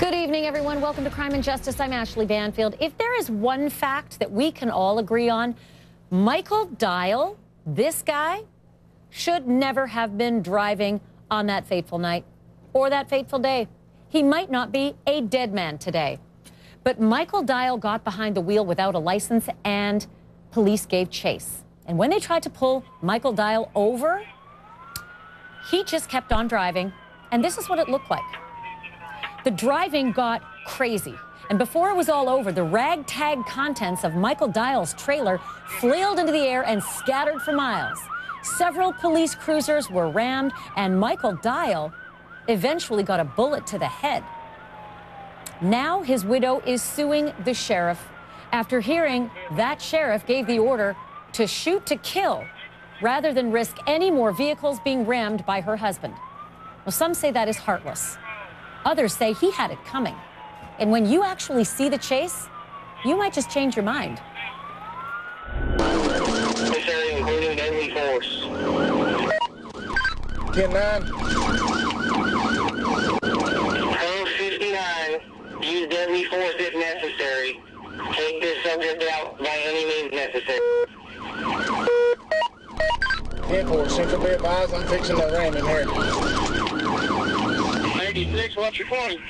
Good evening, everyone. Welcome to Crime and Justice. I'm Ashley Banfield. If there is one fact that we can all agree on, Michael Dial, this guy, should never have been driving on that fateful night or that fateful day. He might not be a dead man today. But Michael Dial got behind the wheel without a license and police gave chase. And when they tried to pull Michael Dial over, he just kept on driving. And this is what it looked like. The driving got crazy. And before it was all over, the ragtag contents of Michael Dial's trailer flailed into the air and scattered for miles. Several police cruisers were rammed, and Michael Dial eventually got a bullet to the head. Now his widow is suing the sheriff after hearing that sheriff gave the order to shoot to kill rather than risk any more vehicles being rammed by her husband. Well, some say that is heartless. Others say he had it coming. And when you actually see the chase, you might just change your mind. This area including deadly force. 10-9. Code 59. Use deadly force if necessary. Take this subject out by any means necessary. 10-4. Central be advised, I'm fixing to ram in here. 86, what's your point?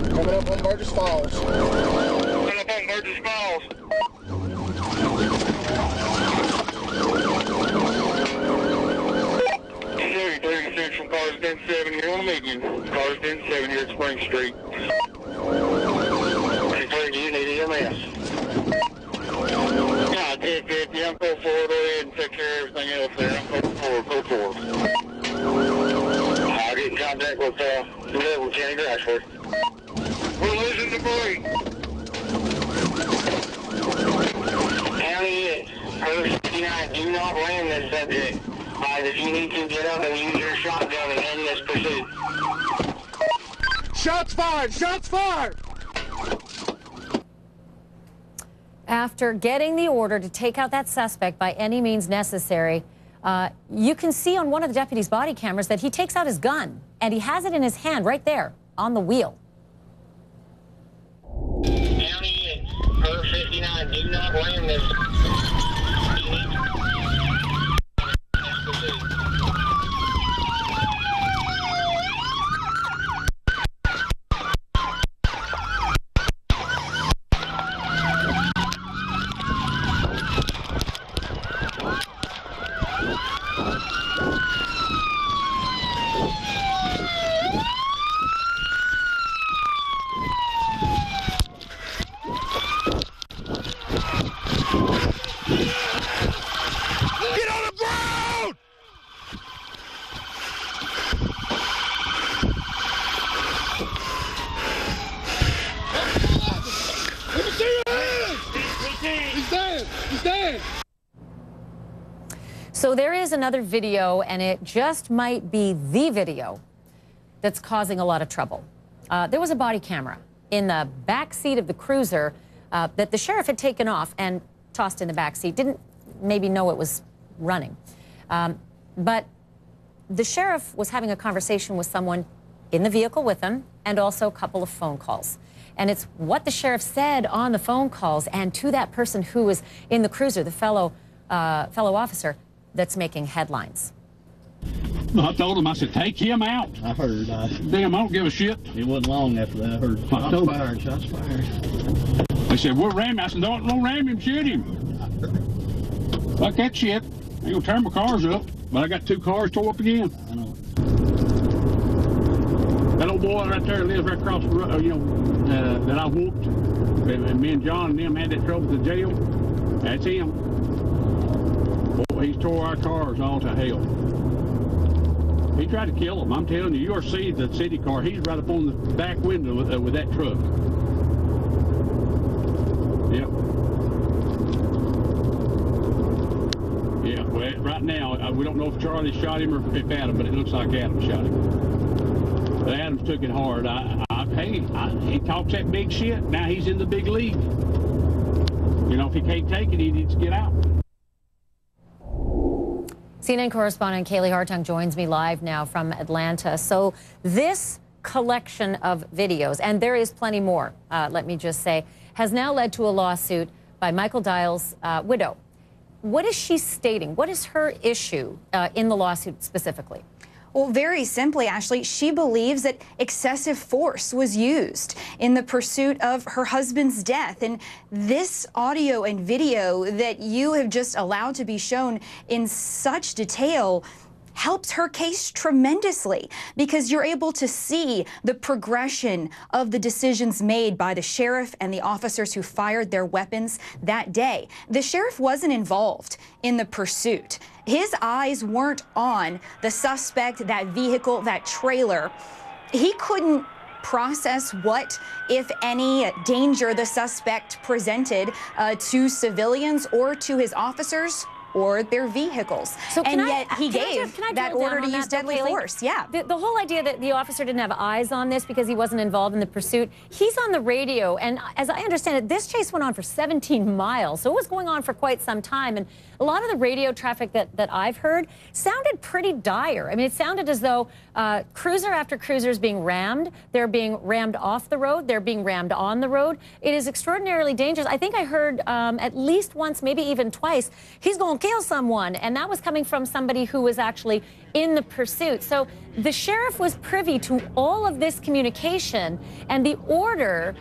Coming up on Burgess Falls. Coming up on Burgess Falls. Missouri 36 from cars 10-7 here on the median. Cars 10-7 here at Spring Street. Declared you need EMS. Yeah, 10-50, I'm code 4, go ahead and take care of everything else there. I'm code 4. I'll get in contact with Level County Grashford. We're losing debris. County is, code 59, do not land this subject. If you need to, get up and use your shotgun and end this pursuit. Shots fired! Shots fired! After getting the order to take out that suspect by any means necessary, you can see on one of the deputy's body cameras that he takes out his gun, and he has it in his hand right there on the wheel. County is, code 59, do not land this. Get on the ground! Let me see your hands! He's dead! He's dead! So there is another video, and it just might be the video that's causing a lot of trouble. There was a body camera in the back seat of the cruiser that the sheriff had taken off and tossed in the back seat. Didn't maybe know it was running. But the sheriff was having a conversation with someone in the vehicle with him, and also a couple of phone calls. And it's what the sheriff said on the phone calls and to that person who was in the cruiser, the fellow officer, that's making headlines. I told him, I said, take him out. I heard. Damn, I don't give a shit. It wasn't long after that I heard shots fired, shots fired. They said, we'll ram him. I said, don't ram him, shoot him. Fuck that shit. I ain't gonna tear my cars up. But I got 2 cars tore up again. I know. That old boy right there lives right across the road, that I whooped. And me and John and them had that trouble at the jail. That's him. Boy, he's tore our cars all to hell. He tried to kill him. I'm telling you, you'll see the city car. He's right up on the back window with that truck. Yep. Yeah, well, right now, we don't know if Charlie shot him or if Adam, but it looks like Adam shot him. But Adams took it hard. He talks that big shit. Now he's in the big league. You know, if he can't take it, he needs to get out. CNN correspondent Kaylee Hartung joins me live now from Atlanta. So this collection of videos, and there is plenty more, let me just say, has now led to a lawsuit by Michael Dial's widow. What is she stating? What is her issue in the lawsuit specifically? Well, very simply, Ashley, she believes that excessive force was used in the pursuit of her husband's death. And this audio and video that you have just allowed to be shown in such detail helps her case tremendously, because you're able to see the progression of the decisions made by the sheriff and the officers who fired their weapons that day. The sheriff wasn't involved in the pursuit. His eyes weren't on the suspect, that vehicle, that trailer. He couldn't process what, if any, danger the suspect presented to civilians or to his officers or their vehicles. So and yet he gave that order to use deadly force. Yeah. The whole idea that the officer didn't have eyes on this because he wasn't involved in the pursuit, he's on the radio, and as I understand it, this chase went on for 17 miles, so it was going on for quite some time, and a lot of the radio traffic that I've heard sounded pretty dire. I mean, it sounded as though cruiser after cruiser is being rammed. They're being rammed off the road. They're being rammed on the road. It is extraordinarily dangerous. I think I heard at least once, maybe even twice, he's going to kill someone, and that was coming from somebody who was actually in the pursuit. So the sheriff was privy to all of this communication, and the order,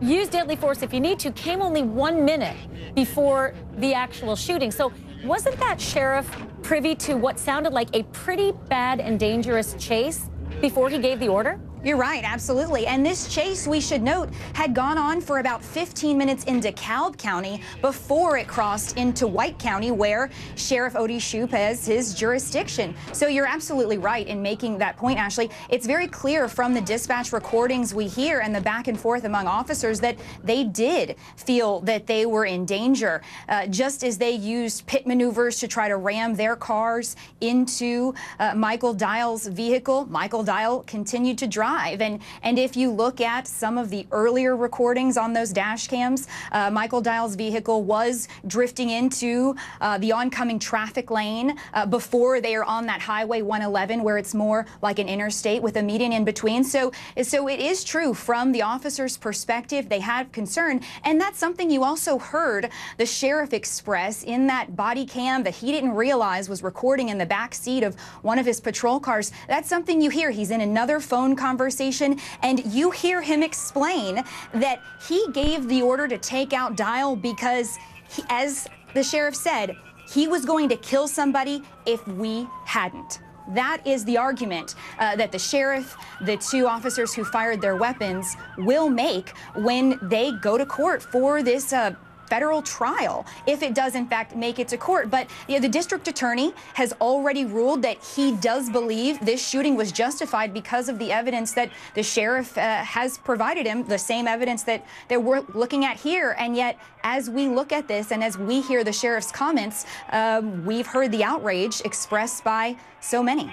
use deadly force if you need to, came only 1 minute before the actual shooting. So wasn't that sheriff privy to what sounded like a pretty bad and dangerous chase before he gave the order? You're right, absolutely. And this chase, we should note, had gone on for about 15 minutes in DeKalb County before it crossed into White County, where Sheriff Odie Shoup has his jurisdiction. So you're absolutely right in making that point, Ashley. It's very clear from the dispatch recordings we hear and the back and forth among officers that they did feel that they were in danger, just as they used pit maneuvers to try to ram their cars into Michael Dial's vehicle. Michael Dial continued to drive. And if you look at some of the earlier recordings on those dash cams, Michael Dial's vehicle was drifting into the oncoming traffic lane before they are on that Highway 111, where it's more like an interstate with a median in between. So it is true from the officer's perspective, they have concern. And that's something you also heard the sheriff express in that body cam that he didn't realize was recording in the back seat of one of his patrol cars. That's something you hear. He's in another phone conversation, and you hear him explain that he gave the order to take out Dial because, as the sheriff said, he was going to kill somebody if we hadn't. That is the argument that the sheriff, the two officers who fired their weapons, will make when they go to court for this federal trial, if it does in fact make it to court. But the district attorney has already ruled that he does believe this shooting was justified because of the evidence that the sheriff has provided him, the same evidence that we're looking at here. And yet, as we look at this and as we hear the sheriff's comments, we've heard the outrage expressed by so many.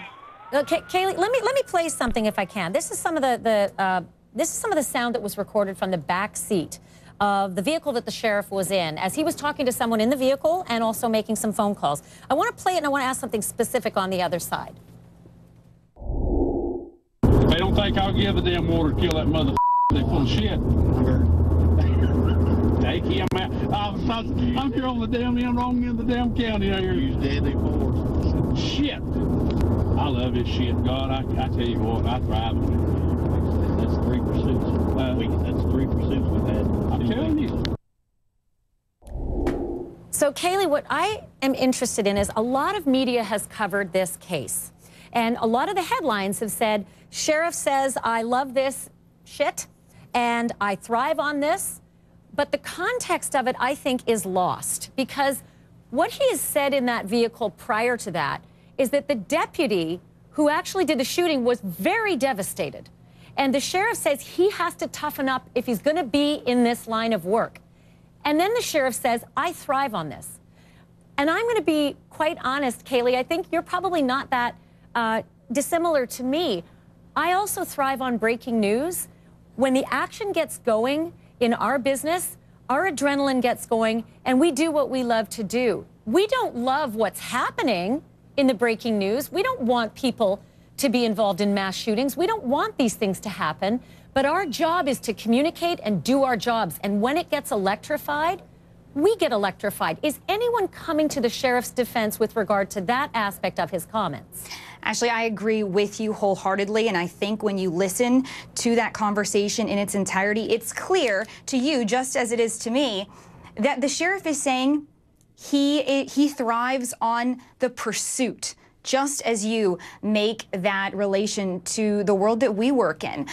Okay, Kaylee, let me play something if I can. This is some of the sound that was recorded from the back seat of the vehicle that the sheriff was in as he was talking to someone in the vehicle and also making some phone calls. I want to play it, and I want to ask something specific on the other side. They don't think I'll give a damn order to kill that mother. They full of shit. Take him out. I'm here on the damn end, wrong end of the damn county here. Use deadly force. Shit. I love this shit, God. I tell you what, I thrive on it. That's 3 pursuits. That's 3 pursuits we've had. I'm telling you. So, Kaylee, what I am interested in is a lot of media has covered this case. And a lot of the headlines have said, sheriff says, I love this shit, and I thrive on this. But the context of it, I think, is lost. Because what he has said in that vehicle prior to that is that the deputy who actually did the shooting was very devastated. And the sheriff says he has to toughen up if he's going to be in this line of work. And then the sheriff says, I thrive on this. And I'm going to be quite honest, Kaylee, I think you're probably not that dissimilar to me. I also thrive on breaking news. When the action gets going in our business, our adrenaline gets going, and we do what we love to do. We don't love what's happening in the breaking news. We don't want people to be involved in mass shootings. We don't want these things to happen, but our job is to communicate and do our jobs. And when it gets electrified, we get electrified. Is anyone coming to the sheriff's defense with regard to that aspect of his comments? Ashley, I agree with you wholeheartedly, and I think when you listen to that conversation in its entirety, it's clear to you, just as it is to me, that the sheriff is saying he thrives on the pursuit, just as you make that relation to the world that we work in.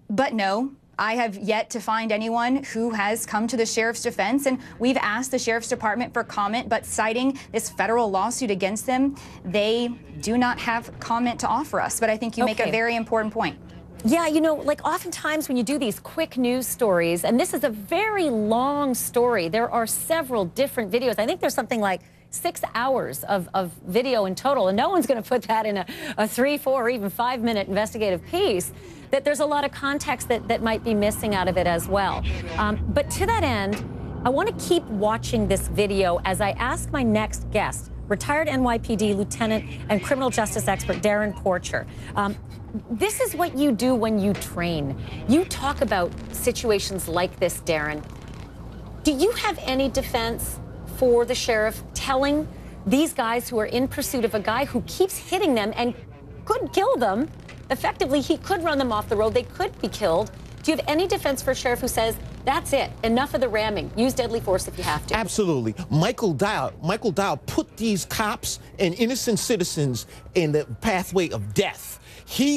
But no, I have yet to find anyone who has come to the sheriff's defense, and we've asked the sheriff's department for comment, but citing this federal lawsuit against them, they do not have comment to offer us. But I think you make a very important point. Yeah, you know, like oftentimes when you do these quick news stories, and this is a very long story, there are several different videos. I think there's something like 6 hours of video in total, and no one's going to put that in a 3, 4, or even 5-minute investigative piece, that there's a lot of context that might be missing out of it as well. But to that end, I want to keep watching this video as I ask my next guest, retired NYPD lieutenant and criminal justice expert Darren Porcher. This is what you do when you train. You talk about situations like this, Darren. Do you have any defense for the sheriff telling these guys who are in pursuit of a guy who keeps hitting them and could kill them? Effectively, he could run them off the road. They could be killed. Do you have any defense for a sheriff who says, that's it, enough of the ramming, use deadly force if you have to? Absolutely. Michael Dial put these cops and innocent citizens in the pathway of death.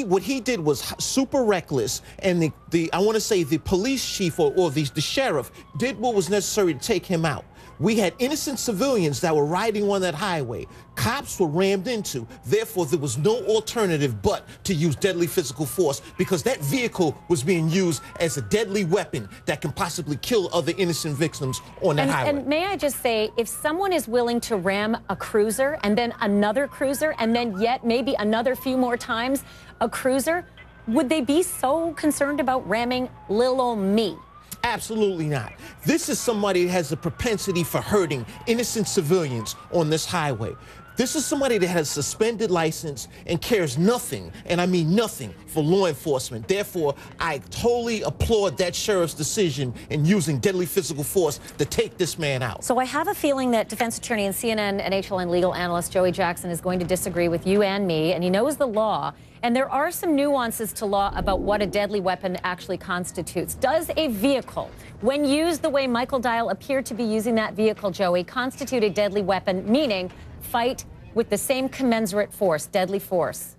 What he did was super reckless, and I want to say the police chief or the sheriff did what was necessary to take him out. We had innocent civilians that were riding on that highway. Cops were rammed into. Therefore, there was no alternative but to use deadly physical force, because that vehicle was being used as a deadly weapon that can possibly kill other innocent victims on that highway. And may I just say, if someone is willing to ram a cruiser and then another cruiser and then yet maybe another few more times a cruiser, would they be so concerned about ramming little old me? Absolutely not. This is somebody that has a propensity for hurting innocent civilians on this highway. This is somebody that has a suspended license and cares nothing, and I mean nothing, for law enforcement. Therefore, I totally applaud that sheriff's decision in using deadly physical force to take this man out. So I have a feeling that defense attorney and CNN and HLN legal analyst Joey Jackson is going to disagree with you and me, and he knows the law. And there are some nuances to law about what a deadly weapon actually constitutes. Does a vehicle, when used the way Michael Dial appeared to be using that vehicle, Joey, constitute a deadly weapon, meaning fight with the same commensurate force, deadly force?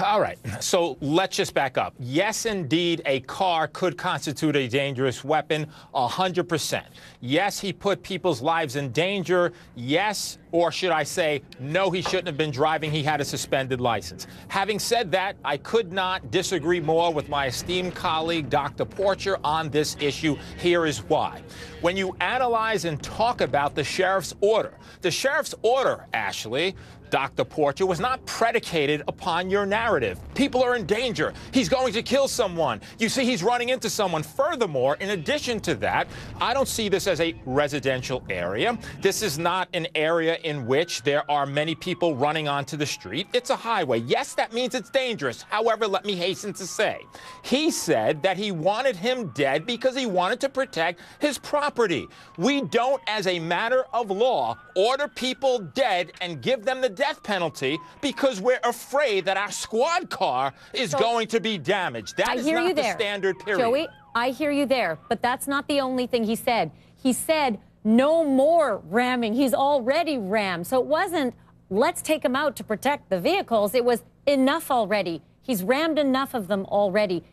All right, so let's just back up. Yes, indeed, a car could constitute a dangerous weapon, 100%. Yes, he put people's lives in danger. Yes, or should I say, no, he shouldn't have been driving. He had a suspended license. Having said that, I could not disagree more with my esteemed colleague, Dr. Porcher, on this issue. Here is why. When you analyze and talk about the sheriff's order, Ashley, Dr. Porcher, was not predicated upon your narrative. People are in danger. He's going to kill someone. You see, he's running into someone. Furthermore, in addition to that, I don't see this as a residential area. This is not an area in which there are many people running onto the street. It's a highway. Yes, that means it's dangerous. However, let me hasten to say, he said that he wanted him dead because he wanted to protect his property. We don't, as a matter of law, order people dead and give them the death penalty because we're afraid that our squad car is going to be damaged. That is not the standard, period. Joey, I hear you there, but that's not the only thing he said. He said no more ramming. He's already rammed. So it wasn't let's take him out to protect the vehicles. It was enough already. He's rammed enough of them already.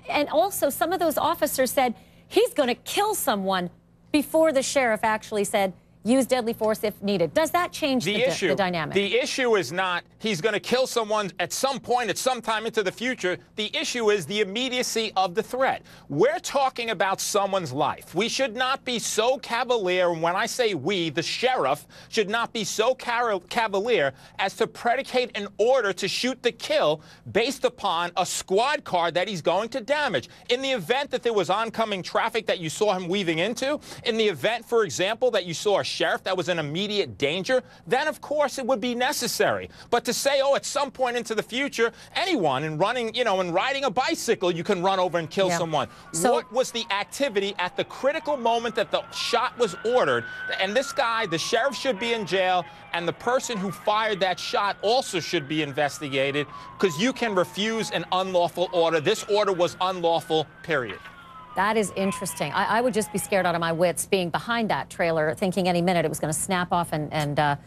And also, some of those officers said he's going to kill someone before the sheriff actually said use deadly force if needed. Does that change the dynamic? The issue is not he's going to kill someone at some point, at some time into the future. The issue is the immediacy of the threat. We're talking about someone's life. We should not be so cavalier, and when I say we, the sheriff should not be so cavalier as to predicate an order to shoot to kill based upon a squad car that he's going to damage. In the event that there was oncoming traffic that you saw him weaving into, in the event, for example, that you saw a sheriff that was in immediate danger, then of course it would be necessary. But to say, oh, at some point into the future, anyone in running, you know, in riding a bicycle, you can run over and kill someone. So, what was the activity at the critical moment that the shot was ordered? And this guy, the sheriff, should be in jail, and the person who fired that shot also should be investigated, because you can refuse an unlawful order. This order was unlawful, period. that is interesting. I would just be scared out of my wits being behind that trailer, thinking any minute it was going to snap off and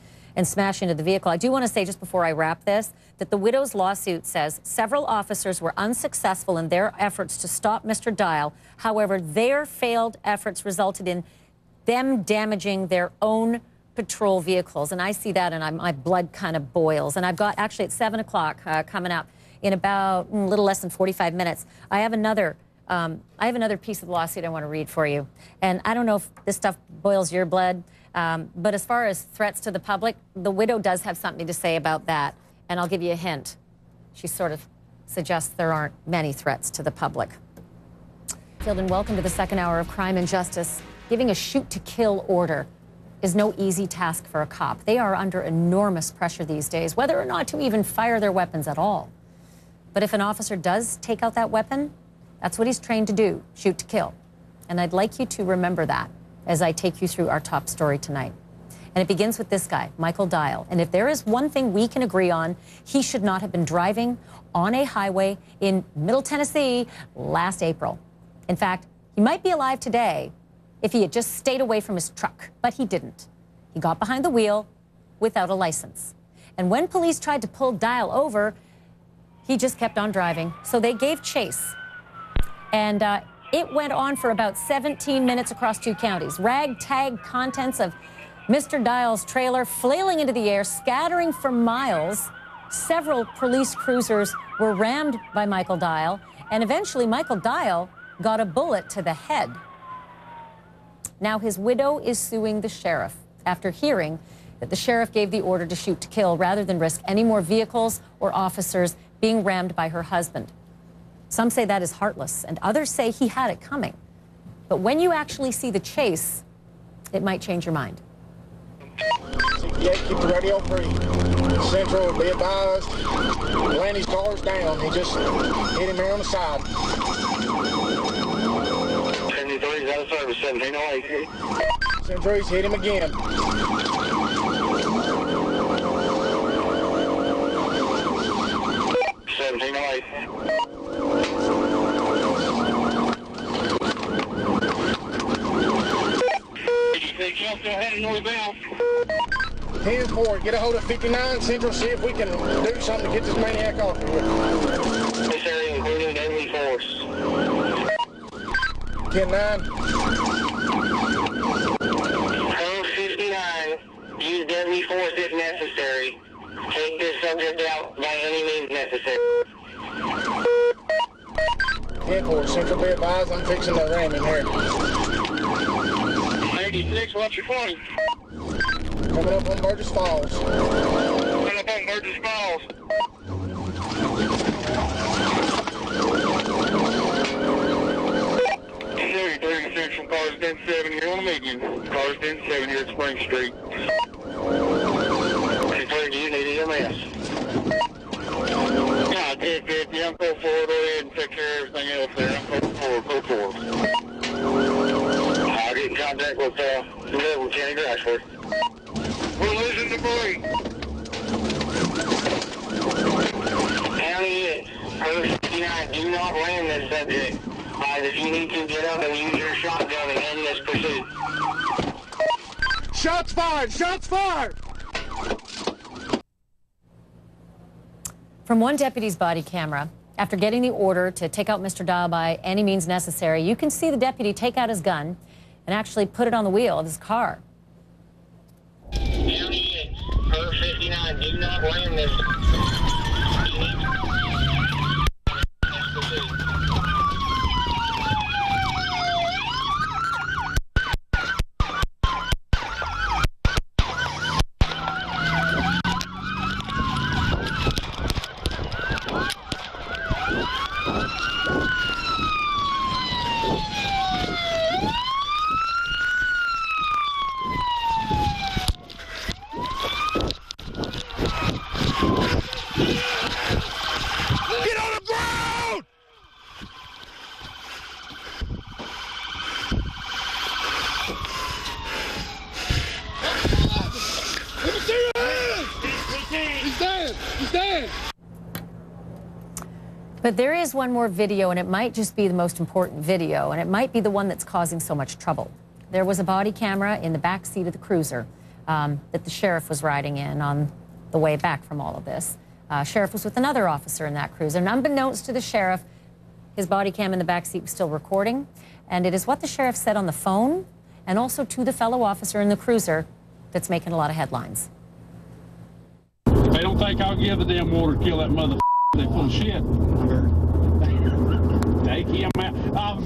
smash into the vehicle. I do want to say, just before I wrap this, that the widow's lawsuit says several officers were unsuccessful in their efforts to stop Mr. Dial. However, their failed efforts resulted in them damaging their own patrol vehicles. And I see that and my blood kind of boils. And I've got, actually at 7 o'clock coming up in about a little less than 45 minutes, I have another piece of the lawsuit I want to read for you. And I don't know if this stuff boils your blood, but as far as threats to the public, the widow does have something to say about that. And I'll give you a hint. She sort of suggests there aren't many threats to the public. Field, and welcome to the second hour of Crime and Justice. Giving a shoot-to-kill order is no easy task for a cop. They are under enormous pressure these days, whether or not to even fire their weapons at all. But if an officer does take out that weapon, that's what he's trained to do, shoot to kill. And I'd like you to remember that as I take you through our top story tonight. And it begins with this guy, Michael Dial. And if there is one thing we can agree on, he should not have been driving on a highway in Middle Tennessee last April. In fact, he might be alive today if he had just stayed away from his truck, but he didn't. He got behind the wheel without a license. And when police tried to pull Dial over, he just kept on driving. So they gave chase. And it went on for about 17 minutes across 2 counties. Ragtag contents of Mr. Dial's trailer flailing into the air, scattering for miles. Several police cruisers were rammed by Michael Dial, and eventually Michael Dial got a bullet to the head. Now his widow is suing the sheriff after hearing that the sheriff gave the order to shoot to kill rather than risk any more vehicles or officers being rammed by her husband. Some say that is heartless, and others say he had it coming. But when you actually see the chase, it might change your mind. Yeah, keep the radio free. Central, be advised. Lanny's car's down. He just hit him here on the side. 73 is out of service, 1708. Central's hit him again. Still heading northbound. 10-4, get a hold of 59 Central, see if we can do something to get this maniac off of here. This area including deadly force. 10-9. Code 59, use deadly force if necessary. Take this subject out by any means necessary. 10-4, Central, be advised, I'm fixing to ram in here. 86, what's your 20? Coming up on Burgess Falls. Coming up on Burgess Falls. Missouri 36 from cars 10-7 here on the median. Cars 10-7 here at Spring Street. Declared you need EMS. Yeah, 10-50, I'm full forward. Go ahead and take care of everything else there. I'm full forward. I'll get in contact with Level County Grashford. We're losing debris. County 59, do not land this subject. If you need to, get up and use your shotgun and end this pursuit. Shots fired! Shots fired! From one deputy's body camera, after getting the order to take out Mr. Dial by any means necessary, you can see the deputy take out his gun and actually put it on the wheel of his car. County 59, do not land this. But there is one more video, and it might just be the most important video, and it might be the one that's causing so much trouble. There was a body camera in the back seat of the cruiser that the sheriff was riding in on the way back from all of this. Sheriff was with another officer in that cruiser. And unbeknownst to the sheriff, his body cam in the back seat was still recording. And it is what the sheriff said on the phone and also to the fellow officer in the cruiser that's making a lot of headlines. If they don't think I'll give the damn water to kill that mother, they full of shit. Take him out.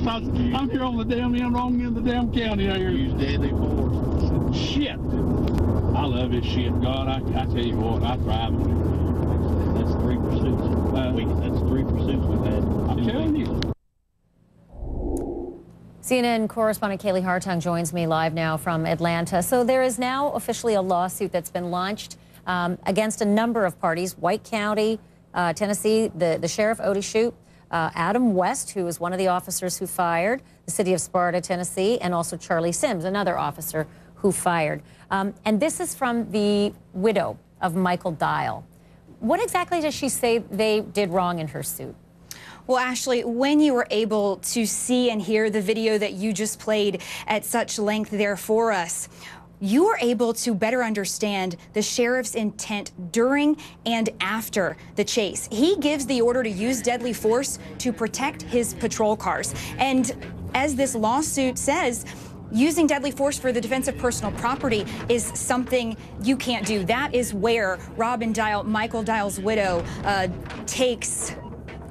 I'm here on the damn end, wrong end of the damn county out here. Use deadly force. Shit. I love this shit, God. I tell you what, I thrive on it. That's 3 pursuits. That's 3 pursuits we've had. I'm telling you. CNN correspondent Kaylee Hartung joins me live now from Atlanta. So there is now officially a lawsuit that's been launched against a number of parties. White County, Tennessee, the Sheriff Odie Shoup, Adam West, who was one of the officers who fired, the city of Sparta, Tennessee, and also Charlie Sims, another officer who fired. And this is from the widow of Michael Dial. What exactly does she say they did wrong in her suit? Well, Ashley, when you were able to see and hear the video that you just played at such length there for us, you were able to better understand the sheriff's intent during and after the chase. He gives the order to use deadly force to protect his patrol cars. And as this lawsuit says, using deadly force for the defense of personal property is something you can't do. That is where Robin Dial, Michael Dial's widow, takes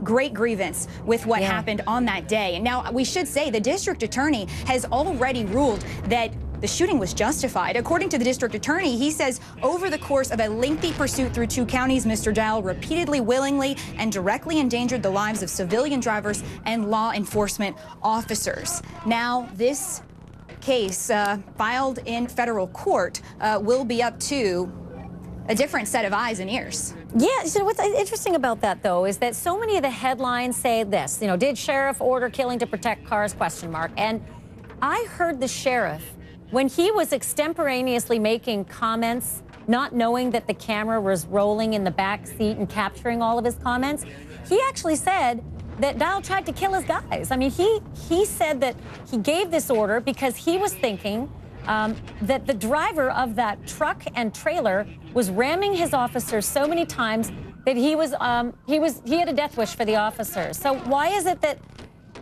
great grievance with what happened on that day. And now we should say the district attorney has already ruled that the shooting was justified. According to the district attorney, he says over the course of a lengthy pursuit through 2 counties, Mr. Dial repeatedly, willingly, and directly endangered the lives of civilian drivers and law enforcement officers. Now, this case filed in federal court will be up to a different set of eyes and ears. Yeah, so what's interesting about that, though, is that so many of the headlines say this, you know, did sheriff order killing to protect cars, ? And I heard the sheriff, when he was extemporaneously making comments, not knowing that the camera was rolling in the back seat and capturing all of his comments, he actually said that Dial tried to kill his guys. I mean, he said that he gave this order because he was thinking that the driver of that truck and trailer was ramming his officers so many times that he had a death wish for the officers. So why is it that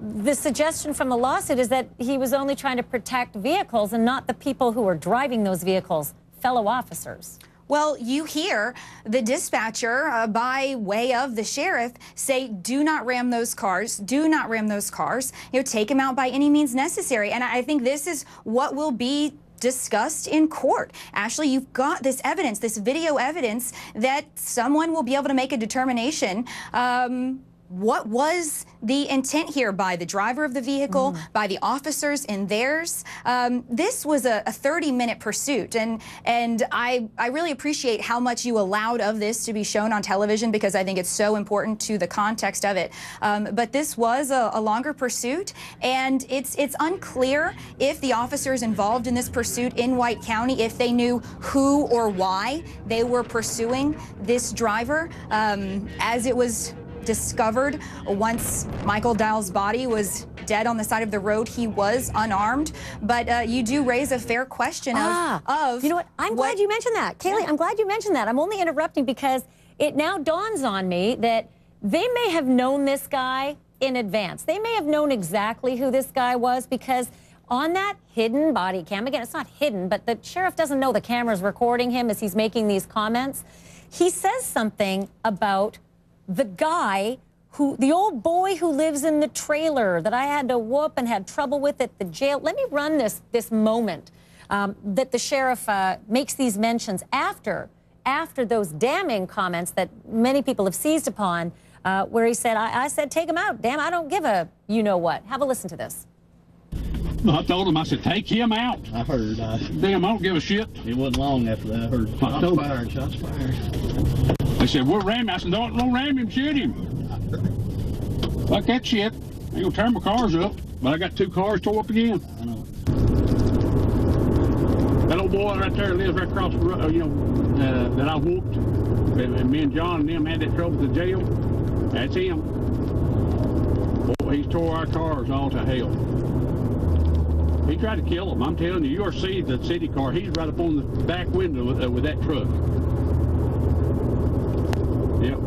the suggestion from the lawsuit is that he was only trying to protect vehicles and not the people who were driving those vehicles, fellow officers? Well, you hear the dispatcher, by way of the sheriff, say, do not ram those cars, do not ram those cars, you know, take them out by any means necessary. And I think this is what will be discussed in court. Ashley, you've got this evidence, this video evidence, that someone will be able to make a determination. What was the intent here by the driver of the vehicle, by the officers in theirs? This was a 30-minute pursuit, and I really appreciate how much you allowed of this to be shown on television because I think it's so important to the context of it. But this was a longer pursuit, and it's unclear if the officers involved in this pursuit in White County, if they knew who or why they were pursuing this driver. As it was discovered once Michael Dial's body was dead on the side of the road, he was unarmed. But you do raise a fair question of you know what? I'm glad you mentioned that. Kaylee, I'm glad you mentioned that. I'm only interrupting because it now dawns on me that they may have known this guy in advance. They may have known exactly who this guy was because on that hidden body cam, again, it's not hidden, but the sheriff doesn't know the camera's recording him as he's making these comments. He says something about the guy who, the old boy who lives in the trailer that I had to whoop and had trouble with at the jail. Let me run this moment that the sheriff makes these mentions after those damning comments that many people have seized upon, where he said, I said, take him out. Damn, I don't give a you-know-what. Have a listen to this. I told him, I said, take him out. I heard. Damn, I don't give a shit. It wasn't long after that. I heard shots fired, shots fired. They said, we're ramming. I said, don't ram him, shoot him. Fuck that shit. I ain't gonna tear my cars up, but I got 2 cars tore up again. I know. That old boy right there lives right across the road, you know, that I whooped. And me and John and them had that trouble at the jail. That's him. Boy, he's tore our cars all to hell. He tried to kill them. I'm telling you, you'll see the city car. He's right up on the back window with that truck. Yep.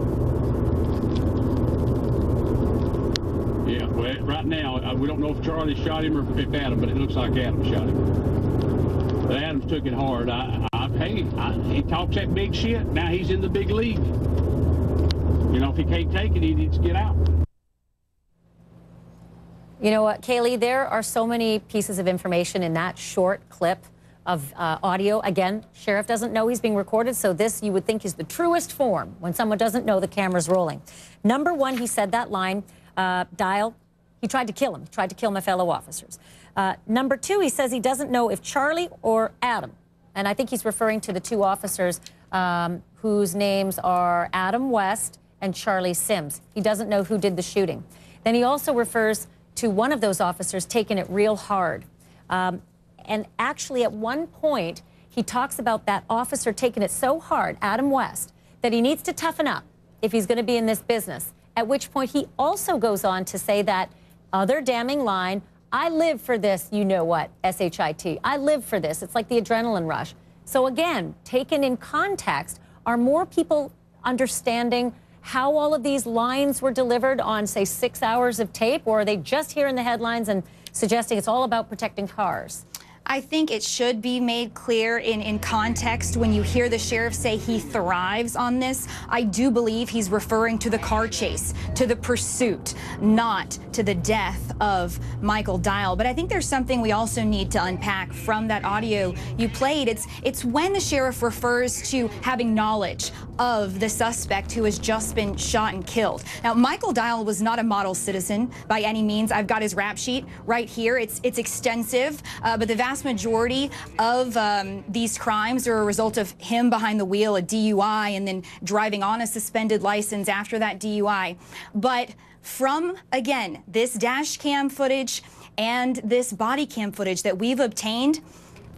Yeah, well, right now, we don't know if Charlie shot him or if Adam, but it looks like Adam shot him. But Adams took it hard. He talks that big shit. Now he's in the big league. You know, if he can't take it, he needs to get out. You know what, Kaylee, there are so many pieces of information in that short clip of audio. Again, sheriff doesn't know he's being recorded, so this you would think is the truest form when someone doesn't know the camera's rolling. Number one, he said that line, Dial, he tried to kill him. He tried to kill my fellow officers. Number two, he says he doesn't know if Charlie or Adam, and I think he's referring to the two officers whose names are Adam West and Charlie Sims. He doesn't know who did the shooting. Then he also refers to one of those officers taking it real hard. And actually, at one point, he talks about that officer taking it so hard, Adam West, that he needs to toughen up if he's going to be in this business. At which point, he also goes on to say that other damning line, I live for this, you know what, S-H-I-T. I live for this. It's like the adrenaline rush. So again, taken in context, are more people understanding how all of these lines were delivered on, say, 6 hours of tape, or are they just hearing the headlines and suggesting it's all about protecting cars? I think it should be made clear in context when you hear the sheriff say he thrives on this. I do believe he's referring to the car chase, to the pursuit, not to the death of Michael Dial. But I think there's something we also need to unpack from that audio you played. It's when the sheriff refers to having knowledge of the suspect who has just been shot and killed. Now, Michael Dial was not a model citizen by any means. I've got his rap sheet right here. It's extensive, but the vast majority of these crimes are a result of him behind the wheel, a DUI, and then driving on a suspended license after that DUI. But from, again, this dash cam footage and this body cam footage that we've obtained,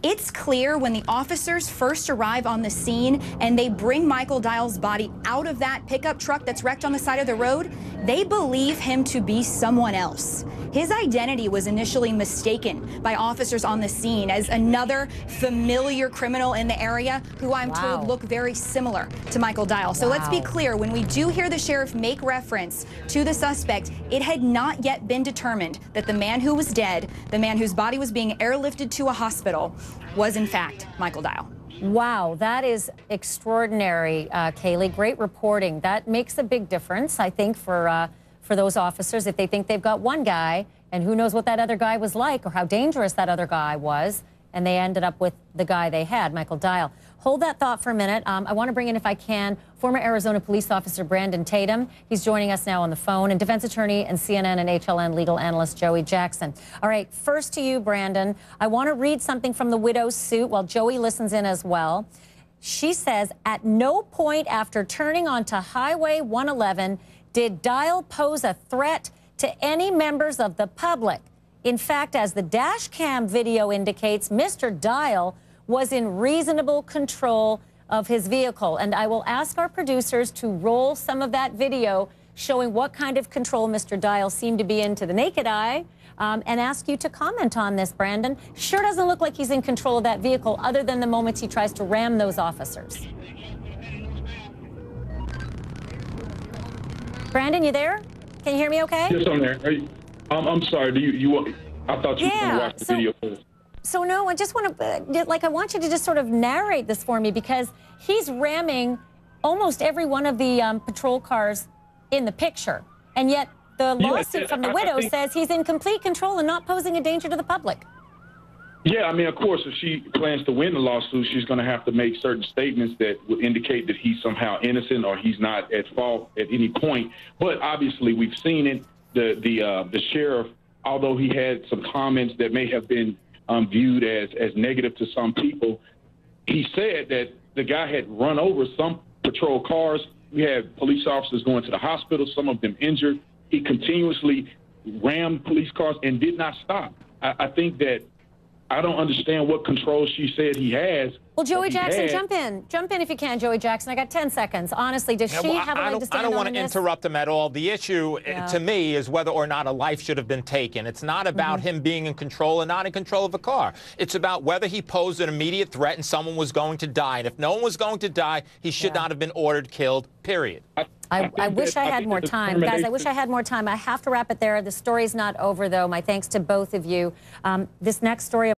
it's clear when the officers first arrive on the scene and they bring Michael Dial's body out of that pickup truck that's wrecked on the side of the road, they believe him to be someone else. His identity was initially mistaken by officers on the scene as another familiar criminal in the area who I'm told look very similar to Michael Dial. So let's be clear, when we do hear the sheriff make reference to the suspect, it had not yet been determined that the man who was dead, the man whose body was being airlifted to a hospital, was in fact Michael Dial. Wow, that is extraordinary, Kaylee. Great reporting. That makes a big difference, I think, for those officers if they think they've got one guy and who knows what that other guy was like or how dangerous that other guy was, and they ended up with the guy they had, Michael Dial. Hold that thought for a minute. I want to bring in, if I can, former Arizona police officer Brandon Tatum. He's joining us now on the phone, and defense attorney and CNN and HLN legal analyst Joey Jackson. All right, first to you, Brandon. I want to read something from the widow's suit while Joey listens in as well. She says, at no point after turning onto Highway 111 did Dial pose a threat to any members of the public. In fact, as the dash cam video indicates, Mr. Dial was in reasonable control of his vehicle. And I will ask our producers to roll some of that video showing what kind of control Mr. Dial seemed to be in to the naked eye, and ask you to comment on this, Brandon. Sure doesn't look like he's in control of that vehicle other than the moments he tries to ram those officers. Brandon, you there? Can you hear me okay? Yes, I'm there. I'm sorry. I thought you were going to watch the video first. So no, I just want to, I want you to just sort of narrate this for me, because he's ramming almost every one of the patrol cars in the picture. And yet the lawsuit from the widow says he's in complete control and not posing a danger to the public. Yeah, I mean, of course, if she plans to win the lawsuit, she's going to have to make certain statements that would indicate that he's somehow innocent or he's not at fault at any point. But obviously, we've seen it. The sheriff, although he had some comments that may have been viewed as negative to some people, he said that the guy had run over some patrol cars. We had police officers going to the hospital, some of them injured. He continuously rammed police cars and did not stop. I think that I don't understand what control she said he has. Well, Joey Jackson, jump in if you can, Joey Jackson. I got 10 seconds. Honestly, does she have a leg to stand on? I don't want to interrupt him at all. The issue to me is whether or not a life should have been taken. It's not about him being in control and not in control of a car. It's about whether he posed an immediate threat and someone was going to die. And if no one was going to die, he should not have been ordered killed, period. I wish I had more time. Guys, I wish I had more time. I have to wrap it there. The story's not over, though. My thanks to both of you. This next story